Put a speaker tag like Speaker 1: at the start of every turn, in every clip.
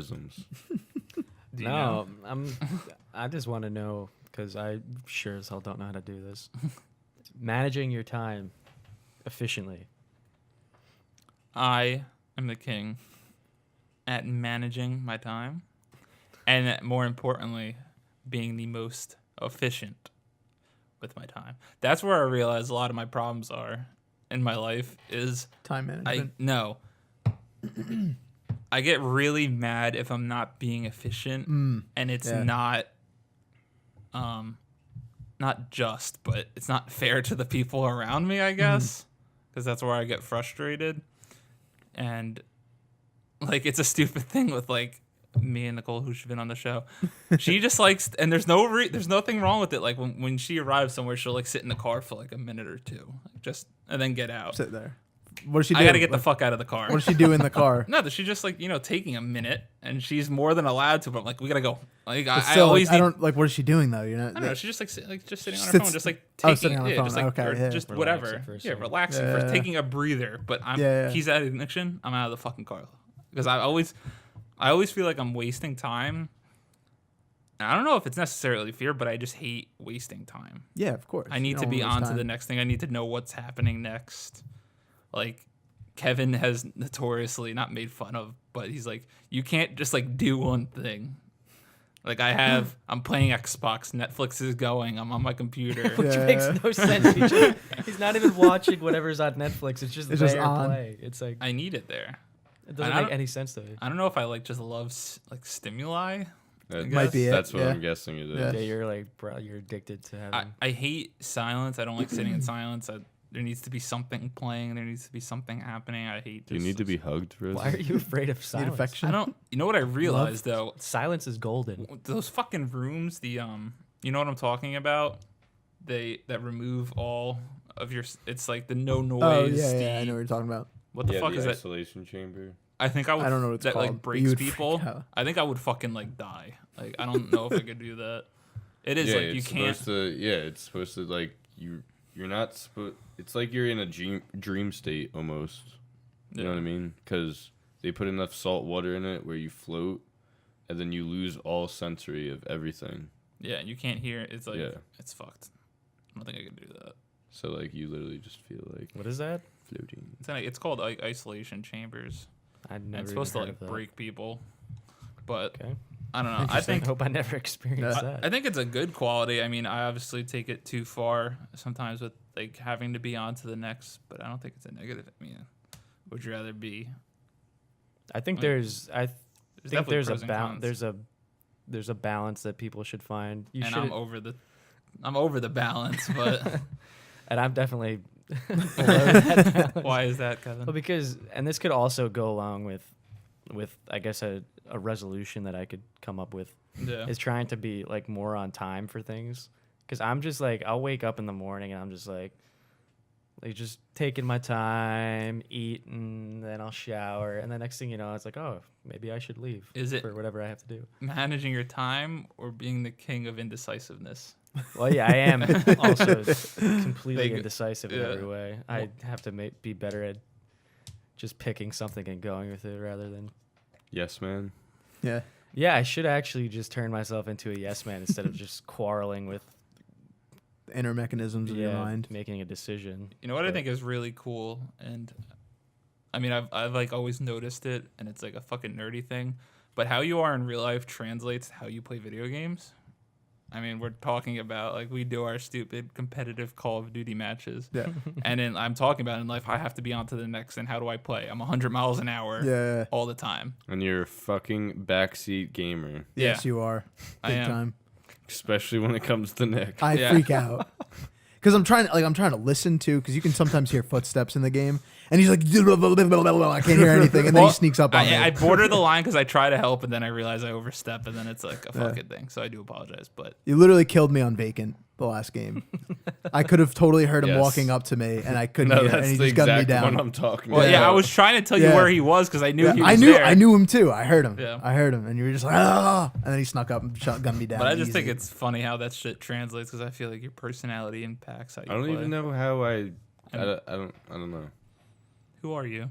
Speaker 1: mannerisms.
Speaker 2: Do you
Speaker 3: No,
Speaker 2: know?
Speaker 3: I just want to know because I sure as hell don't know how to do this. Managing your time efficiently.
Speaker 2: I am the king at managing my time, and more importantly, being the most efficient with my time. That's where I realize a lot of my problems are in my life is
Speaker 4: Time management.
Speaker 2: I get really mad if I'm not being efficient and it's
Speaker 4: yeah.
Speaker 2: not just, but it's not fair to the people around me, I guess, because that's where I get frustrated. And like it's a stupid thing with like me and Nicole, who's been on the show. She just likes, and there's nothing wrong with it. Like when she arrives somewhere, she'll like sit in the car for like a minute or two, just and then get out.
Speaker 4: Sit there. What does she do?
Speaker 2: I gotta get the fuck out of the car.
Speaker 4: What does she do in the car?
Speaker 2: No, that she's just like taking a minute, and she's more than allowed to. But I'm like, we gotta go. Like
Speaker 4: But
Speaker 2: I
Speaker 4: still,
Speaker 2: always
Speaker 4: I
Speaker 2: need,
Speaker 4: don't like. What is she doing though? You're not.
Speaker 2: I don't know. She's just just sitting on her
Speaker 4: Sits-
Speaker 2: phone, just like
Speaker 4: oh,
Speaker 2: taking,
Speaker 4: sitting on her phone.
Speaker 2: just like
Speaker 4: Okay,
Speaker 2: or
Speaker 4: yeah.
Speaker 2: just
Speaker 3: Relaxing
Speaker 2: whatever.
Speaker 3: for a
Speaker 2: Yeah,
Speaker 3: second.
Speaker 2: relaxing
Speaker 4: Yeah,
Speaker 2: for
Speaker 4: yeah.
Speaker 2: taking a breather. But
Speaker 4: Yeah.
Speaker 2: he's at ignition. I'm out of the fucking car because I always feel like I'm wasting time. And I don't know if it's necessarily fear, but I just hate wasting time.
Speaker 4: Yeah, of course.
Speaker 2: I need to be on to the next thing. I need to know what's happening next. Like Kevin has notoriously not made fun of, but he's like, you can't just like do one thing. Like I'm playing Xbox, Netflix is going, I'm on my computer.
Speaker 3: Which
Speaker 4: Yeah.
Speaker 3: makes no sense. He's not even watching whatever's on Netflix. It's just there
Speaker 4: on.
Speaker 3: playing. It's like
Speaker 2: I need it there.
Speaker 3: it doesn't
Speaker 2: and I
Speaker 3: make
Speaker 2: don't-
Speaker 3: any sense to me.
Speaker 2: I don't know if I like just love like stimuli.
Speaker 1: That
Speaker 4: Might be it,
Speaker 1: That's what
Speaker 4: yeah.
Speaker 1: I'm guessing it is.
Speaker 4: Yeah.
Speaker 3: Yeah, you're like, bro, you're addicted to having.
Speaker 2: I hate silence. I don't like sitting in silence. There needs to be something playing. There needs to be something happening. I hate.
Speaker 1: Do you need to be hugged, Rose?
Speaker 3: Why are you afraid of
Speaker 4: Need
Speaker 3: silence?
Speaker 4: affection.
Speaker 2: I don't. You know what I realized though?
Speaker 3: Silence is golden.
Speaker 2: Those fucking rooms. You know what I'm talking about? That remove all of your. It's like the no noise.
Speaker 4: Oh yeah, I know what you're talking about.
Speaker 2: What the fuck
Speaker 1: the
Speaker 2: is that?
Speaker 1: isolation chamber.
Speaker 2: I think I would.
Speaker 4: I don't know what it's
Speaker 2: that
Speaker 4: called,
Speaker 2: like
Speaker 4: but
Speaker 2: breaks
Speaker 4: you would freak
Speaker 2: people.
Speaker 4: out.
Speaker 2: I think I would fucking like die. Like I don't know if I could do that. It is like you
Speaker 1: it's
Speaker 2: can't.
Speaker 1: supposed to. Yeah, it's supposed to like you're not supposed. It's like you're in a dream state almost. You know what I mean? Because they put enough salt water in it where you float, and then you lose all sensory of everything.
Speaker 2: Yeah, you can't hear. It's like
Speaker 1: Yeah.
Speaker 2: it's fucked. I don't think I could do that.
Speaker 1: So like you literally just feel like
Speaker 3: What is that?
Speaker 1: floating.
Speaker 2: It's called like isolation chambers.
Speaker 3: I've
Speaker 2: And
Speaker 3: never.
Speaker 2: it's supposed to
Speaker 3: even heard
Speaker 2: like
Speaker 3: of that.
Speaker 2: break people, but
Speaker 3: Okay.
Speaker 2: I don't know. I
Speaker 3: Interesting.
Speaker 2: think
Speaker 3: I hope I never experienced that.
Speaker 2: I think it's a good quality. I mean, I obviously take it too far sometimes with like having to be on to the next, but I don't think it's a negative. I mean, would you rather be?
Speaker 3: I think
Speaker 2: like,
Speaker 3: there's. I think
Speaker 2: definitely
Speaker 3: there's a
Speaker 2: pros and cons.
Speaker 3: there's a balance that people should find. You
Speaker 2: and
Speaker 3: should.
Speaker 2: I'm over the balance, but
Speaker 3: And I'm definitely. below that balance.
Speaker 2: why is that, Kevin?
Speaker 3: Well, because and this could also go along with I guess a resolution that I could come up with
Speaker 2: Yeah.
Speaker 3: is trying to be like more on time for things. Because I'm just like I'll wake up in the morning and I'm just like just taking my time, eating, then I'll shower, and the next thing you know, it's like, oh, maybe I should leave.
Speaker 2: Is it-
Speaker 3: for whatever I have to do?
Speaker 2: Managing your time or being the king of indecisiveness?
Speaker 3: Well, yeah, I am also completely
Speaker 2: Big-
Speaker 3: indecisive in
Speaker 2: yeah.
Speaker 3: every way. I have to be better at just picking something and going with it rather than.
Speaker 1: Yes, man.
Speaker 4: Yeah.
Speaker 3: Yeah, I should actually just turn myself into a yes man instead of just quarreling with
Speaker 4: The inner mechanisms of your mind.
Speaker 3: making a decision.
Speaker 2: You know what I
Speaker 3: But-
Speaker 2: think is really cool, and I mean I've like always noticed it, and it's like a fucking nerdy thing, but how you are in real life translates to how you play video games. I mean, we're talking about like we do our stupid competitive Call of Duty matches,
Speaker 4: Yeah.
Speaker 2: and then I'm talking about in life I have to be on to the next, and how do I play? I'm 100 miles an hour
Speaker 4: Yeah.
Speaker 2: all the time.
Speaker 1: And you're a fucking backseat gamer,
Speaker 4: Yes, you are.
Speaker 2: I
Speaker 4: Big
Speaker 2: am.
Speaker 4: time.
Speaker 1: especially when it comes to Nick.
Speaker 4: I
Speaker 2: Yeah.
Speaker 4: freak out because I'm trying to listen to because you can sometimes hear footsteps in the game, and he's like, I can't hear anything, and then
Speaker 2: Well,
Speaker 4: he sneaks up on me.
Speaker 2: I border the line because I try to help, and then I realize I overstep, and then it's like a fucking thing. So I do apologize, but
Speaker 4: You literally killed me on Vacant the last game. I could have totally heard him
Speaker 1: Yes.
Speaker 4: walking up to me, and I couldn't
Speaker 1: No,
Speaker 4: hear, and
Speaker 1: that's
Speaker 4: he
Speaker 1: the
Speaker 4: just gunned me
Speaker 1: exact one
Speaker 4: down.
Speaker 1: I'm talking
Speaker 2: well,
Speaker 1: about.
Speaker 2: yeah, I was trying to tell you
Speaker 4: Yeah.
Speaker 2: where he was because I knew
Speaker 4: Yeah,
Speaker 2: he was
Speaker 4: I knew
Speaker 2: there.
Speaker 4: I knew him too. I heard him.
Speaker 2: Yeah.
Speaker 4: I heard him, and you were just like, ah, and then he snuck up and gunned me down.
Speaker 2: But I just think
Speaker 4: easy.
Speaker 2: it's funny how that shit translates because I feel like your personality impacts how you
Speaker 1: I don't
Speaker 2: play.
Speaker 1: even know how I don't know.
Speaker 2: Who are you?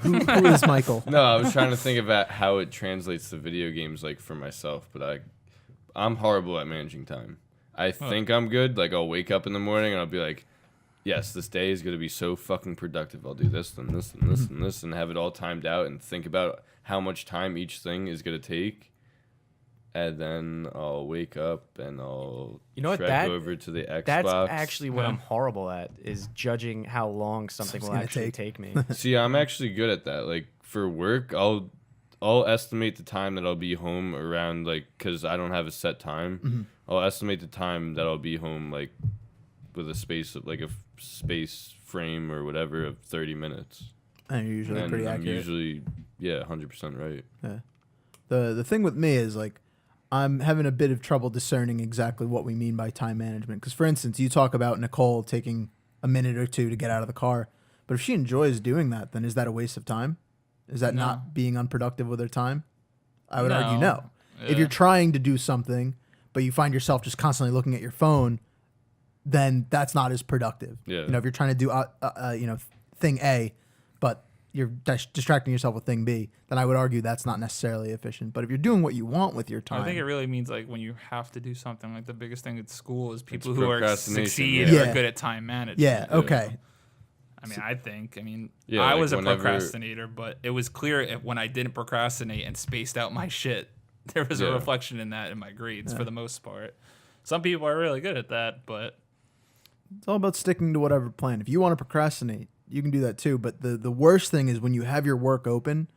Speaker 4: Who is Michael?
Speaker 1: No, I was trying to think about how it translates to video games, like for myself. But I'm horrible at managing time. I think I'm good. Like I'll wake up in the morning and I'll be like, yes, this day is gonna be so fucking productive. I'll do this and this and this and this and have it all timed out and think about how much time each thing is gonna take. And then I'll wake up and I'll trek over to the Xbox.
Speaker 3: That's actually what I'm horrible at, is judging how long something will actually take me.
Speaker 1: See, I'm actually good at that. Like for work, I'll estimate the time that I'll be home around, like, because I don't have a set time. I'll estimate the time that I'll be home, like, with a space of, like, a space frame or whatever of 30 minutes.
Speaker 4: And you're usually
Speaker 1: and
Speaker 4: pretty
Speaker 1: I'm
Speaker 4: accurate.
Speaker 1: usually, 100% right.
Speaker 4: Yeah. The thing with me is, like, I'm having a bit of trouble discerning exactly what we mean by time management. Because, for instance, you talk about Nicole taking a minute or two to get out of the car. But if she enjoys doing that, then is that a waste of time? Is that not being unproductive with her time? I would argue no.
Speaker 2: Yeah.
Speaker 4: If you're trying to do something, but you find yourself just constantly looking at your phone, then that's not as productive.
Speaker 1: Yeah.
Speaker 4: You know, if you're trying to do, thing A, but you're distracting yourself with thing B, then I would argue that's not necessarily efficient. But if you're doing what you want with your time,
Speaker 2: I think it really means like when you have to do something. Like the biggest thing at school is people
Speaker 1: It's
Speaker 2: who are
Speaker 1: procrastination,
Speaker 2: succeed
Speaker 4: yeah.
Speaker 2: are good at time management.
Speaker 4: yeah, okay.
Speaker 2: I mean,
Speaker 1: Yeah,
Speaker 2: I
Speaker 1: like
Speaker 2: was a
Speaker 1: whenever-
Speaker 2: procrastinator, but it was clear when I didn't procrastinate and spaced out my shit, there was a
Speaker 1: Yeah.
Speaker 2: reflection in that in my grades for the most part. Some people are really good at that, but
Speaker 4: It's all about sticking to whatever plan. If you want to procrastinate, you can do that too. But the worst thing is when you have your work open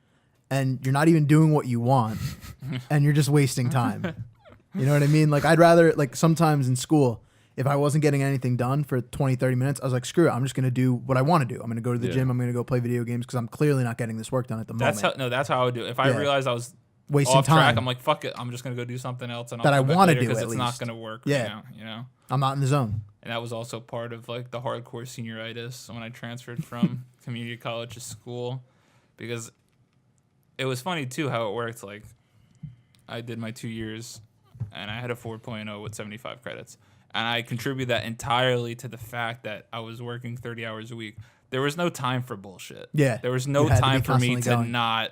Speaker 4: and you're not even doing what you want and you're just wasting time. You know what I mean? Like I'd rather, like sometimes in school, if I wasn't getting anything done for 20, 30 minutes, I was like, screw it. I'm just going to do what I want to do. I'm going to go to the
Speaker 1: Yeah.
Speaker 4: gym. I'm going to go play video games because I'm clearly not getting this work done at the moment.
Speaker 2: that's how I would do it. If I
Speaker 4: Yeah.
Speaker 2: realized I was
Speaker 4: Wasting
Speaker 2: off track,
Speaker 4: time.
Speaker 2: I'm like, fuck it. I'm just gonna go do something else, and
Speaker 4: That I
Speaker 2: I'll come back
Speaker 4: wanna
Speaker 2: later
Speaker 4: do
Speaker 2: 'cause
Speaker 4: at
Speaker 2: it's not
Speaker 4: least.
Speaker 2: gonna work
Speaker 4: Yeah.
Speaker 2: right now. You know.
Speaker 4: I'm not in the zone.
Speaker 2: And that was also part of like the hardcore senioritis when I transferred from community college to school, because it was funny too how it worked. Like I did my 2 years and I had a 4.0 with 75 credits, and I contribute that entirely to the fact that I was working 30 hours a week. There was no time for bullshit.
Speaker 4: Yeah,
Speaker 2: There was
Speaker 4: you
Speaker 2: no
Speaker 4: had to be
Speaker 2: time for me
Speaker 4: constantly
Speaker 2: to
Speaker 4: going.
Speaker 2: not,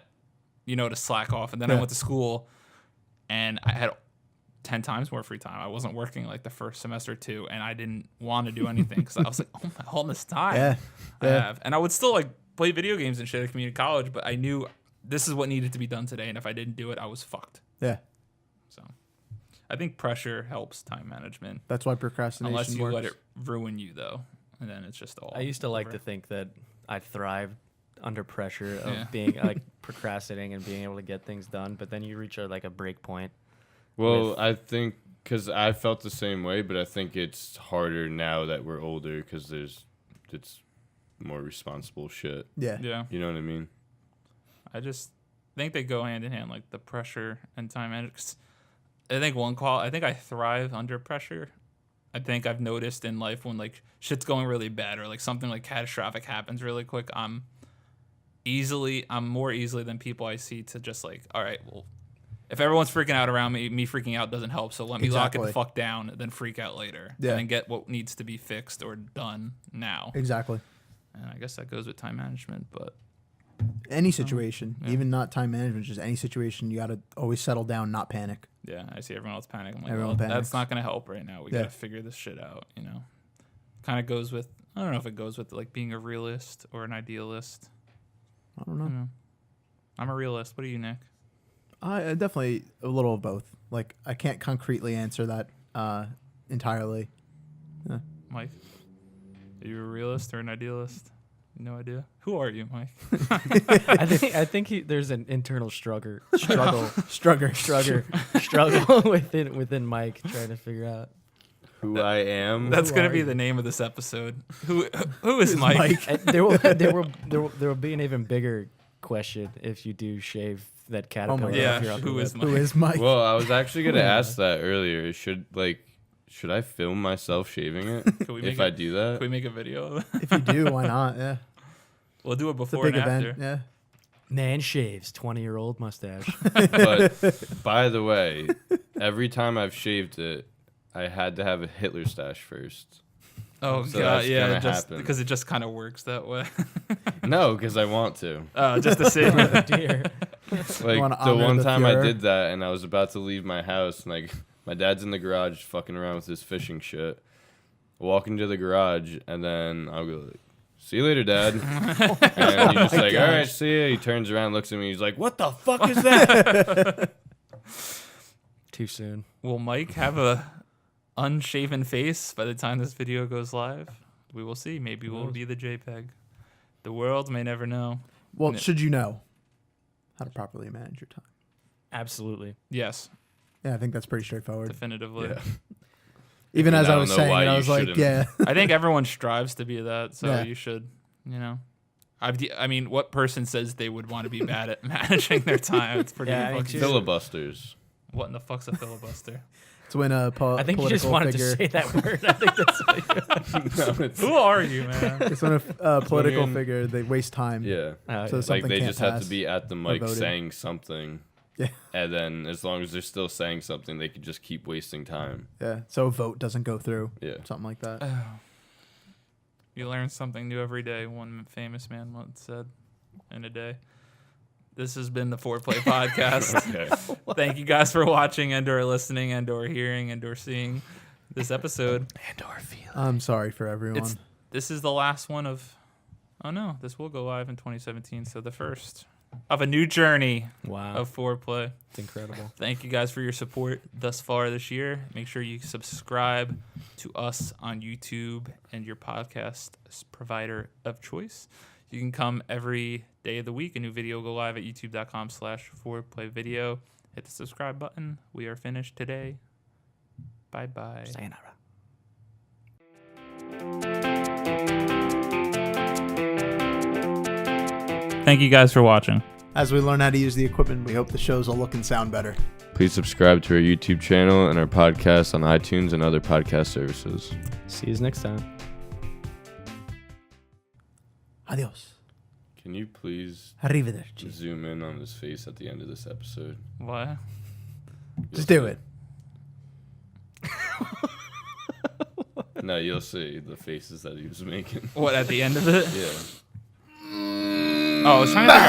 Speaker 2: to slack off. And then I
Speaker 4: Yeah.
Speaker 2: went to school and I had 10 times more free time. I wasn't working like the first semester too, and I didn't want to do anything because I was like, oh my, all this time
Speaker 4: Yeah.
Speaker 2: I have. And I would still like play video games and shit at community college, but I knew this is what needed to be done today, and if I didn't do it, I was fucked.
Speaker 4: Yeah.
Speaker 2: So I think pressure helps time management,
Speaker 4: That's why procrastination
Speaker 2: unless you
Speaker 4: works.
Speaker 2: let it ruin you though, and then it's just all
Speaker 3: I used to like
Speaker 2: over.
Speaker 3: to think that I thrived under pressure of
Speaker 2: Yeah.
Speaker 3: being like procrastinating and being able to get things done, but then you reach like a break point.
Speaker 1: Well,
Speaker 3: With-
Speaker 1: I think because I felt the same way, but I think it's harder now that we're older because it's more responsible shit.
Speaker 4: Yeah.
Speaker 2: Yeah.
Speaker 1: You know what I mean?
Speaker 2: I just think they go hand in hand, like the pressure and time management. 'Cause I think I thrive under pressure. I think I've noticed in life when like shit's going really bad or like something like catastrophic happens really quick, I'm more easily than people I see to just like, all right, well, if everyone's freaking out around me freaking out doesn't help. So let me lock it the
Speaker 4: Exactly.
Speaker 2: fuck down and then freak out later.
Speaker 4: Yeah.
Speaker 2: And then get what needs to be fixed or done now.
Speaker 4: Exactly.
Speaker 2: And I guess that goes with time management, but
Speaker 4: Any situation,
Speaker 2: Yeah.
Speaker 4: even not time management, just any situation, you got to always settle down, not panic.
Speaker 2: yeah, I see everyone else panic. I'm like,
Speaker 4: Everyone
Speaker 2: well,
Speaker 4: panics.
Speaker 2: that's not going to help right now. We
Speaker 4: Yeah.
Speaker 2: got to figure this shit out, Kind of goes with, I don't know if it goes with like being a realist or an idealist.
Speaker 4: I don't
Speaker 2: I
Speaker 4: know.
Speaker 2: don't know. I'm a realist. What are you, Nick?
Speaker 4: I definitely a little of both. Like I can't concretely answer that entirely.
Speaker 2: Mike? Are you a realist or an idealist? No idea. Who are you, Mike?
Speaker 3: I think there's an internal struggle within Mike trying to figure out.
Speaker 1: Who I am.
Speaker 2: That's
Speaker 4: Who
Speaker 2: going to
Speaker 4: are
Speaker 2: be
Speaker 4: you?
Speaker 2: the name of this episode. Who is Mike?
Speaker 3: And there will be an even bigger question if you do shave that caterpillar
Speaker 4: God.
Speaker 3: off your upper
Speaker 2: Who
Speaker 3: lip.
Speaker 2: is Mike?
Speaker 4: Who is Mike?
Speaker 1: Well, I was actually gonna ask that earlier. Should I film myself shaving it
Speaker 2: Can we make
Speaker 1: if I
Speaker 2: it-
Speaker 1: do
Speaker 2: Can
Speaker 1: that?
Speaker 2: we make a video of it?
Speaker 4: If you do, why not? Yeah,
Speaker 2: We'll do it
Speaker 4: it's a
Speaker 2: before
Speaker 4: big
Speaker 2: and
Speaker 4: event.
Speaker 2: after.
Speaker 4: Yeah.
Speaker 3: Man shaves 20-year-old mustache.
Speaker 1: But by the way, every time I've shaved it, I had to have a Hitler stash first.
Speaker 2: Oh
Speaker 1: So
Speaker 2: god,
Speaker 1: that's
Speaker 2: yeah,
Speaker 1: gonna
Speaker 2: just
Speaker 1: happen.
Speaker 2: because it just kind of works that way.
Speaker 1: No, because I want to.
Speaker 2: Just to see.
Speaker 3: Oh, dear.
Speaker 1: Like
Speaker 4: wanna
Speaker 1: the
Speaker 4: honor
Speaker 1: one
Speaker 4: the
Speaker 1: time I
Speaker 4: Fuhrer?
Speaker 1: did that, and I was about to leave my house, and like my dad's in the garage fucking around with his fishing shit. I walk into the garage, and then I'll go like, "See you later, Dad." And he's just like, "All right, see ya." He turns around, looks at me, he's like, "What the fuck is that?"
Speaker 3: Too soon.
Speaker 2: Will Mike have a unshaven face by the time this video goes live? We will see. Maybe we'll be the JPEG. The world may never know.
Speaker 4: Well,
Speaker 2: No.
Speaker 4: should you know how to properly manage your time?
Speaker 3: Absolutely.
Speaker 2: Yes,
Speaker 4: Yeah, I think that's pretty straightforward.
Speaker 2: definitively.
Speaker 1: Yeah.
Speaker 4: Even
Speaker 1: I
Speaker 4: as I
Speaker 1: don't
Speaker 4: was
Speaker 1: know
Speaker 4: saying
Speaker 1: why
Speaker 4: it, I
Speaker 1: you
Speaker 4: was like,
Speaker 1: shouldn't.
Speaker 4: yeah.
Speaker 2: I think everyone strives to be that, so
Speaker 4: Yeah.
Speaker 2: you should, I mean, what person says they would want to be bad at managing their time? It's pretty
Speaker 3: Yeah, I mean,
Speaker 2: fucking.
Speaker 3: too.
Speaker 1: Filibusters.
Speaker 2: What in the fuck's a filibuster?
Speaker 4: It's when a
Speaker 3: I think you just
Speaker 4: political
Speaker 3: wanted
Speaker 4: figure.
Speaker 3: to say that word. I think that's what
Speaker 1: No, it's,
Speaker 2: Who are you, man?
Speaker 4: It's when a political
Speaker 1: When-
Speaker 4: figure they waste time.
Speaker 1: yeah.
Speaker 3: Oh,
Speaker 4: So
Speaker 3: yeah.
Speaker 4: it's
Speaker 1: Like
Speaker 4: something
Speaker 1: they
Speaker 4: can't
Speaker 1: just have
Speaker 4: pass
Speaker 1: to be at the mic
Speaker 4: voted.
Speaker 1: saying something.
Speaker 4: Yeah.
Speaker 1: And then as long as they're still saying something, they could just keep wasting time.
Speaker 4: Yeah. So a vote doesn't go through.
Speaker 1: Yeah.
Speaker 4: Something like that.
Speaker 2: You learn something new every day. One famous man once said, in a day. This has been the Foreplay Podcast.
Speaker 1: Okay.
Speaker 2: Thank you guys for watching and/or listening and/or hearing and/or seeing this episode.
Speaker 4: I'm sorry for everyone.
Speaker 2: This is the last one of. Oh no, this will go live in 2017. So the first of a new journey
Speaker 3: Wow.
Speaker 2: of Foreplay.
Speaker 3: It's incredible.
Speaker 2: Thank you guys for your support thus far this year. Make sure you subscribe to us on YouTube and your podcast provider of choice. You can come every day of the week. A new video will go live at youtube.com/4playvideo. Hit the subscribe button. We are finished today. Bye-bye.
Speaker 3: Sayonara.
Speaker 2: Thank you guys for watching.
Speaker 4: As we learn how to use the equipment, we hope the shows will look and sound better.
Speaker 1: Please subscribe to our YouTube channel and our podcast on iTunes and other podcast services.
Speaker 3: See you next time.
Speaker 4: Adios.
Speaker 1: Can you please
Speaker 4: Arrivederci.
Speaker 1: zoom in on his face at the end of this episode?
Speaker 2: What?
Speaker 4: Just do it.
Speaker 1: No, you'll see the faces that he was making.
Speaker 2: What, at the end of it?
Speaker 1: Yeah.
Speaker 2: Oh, I was trying to figure out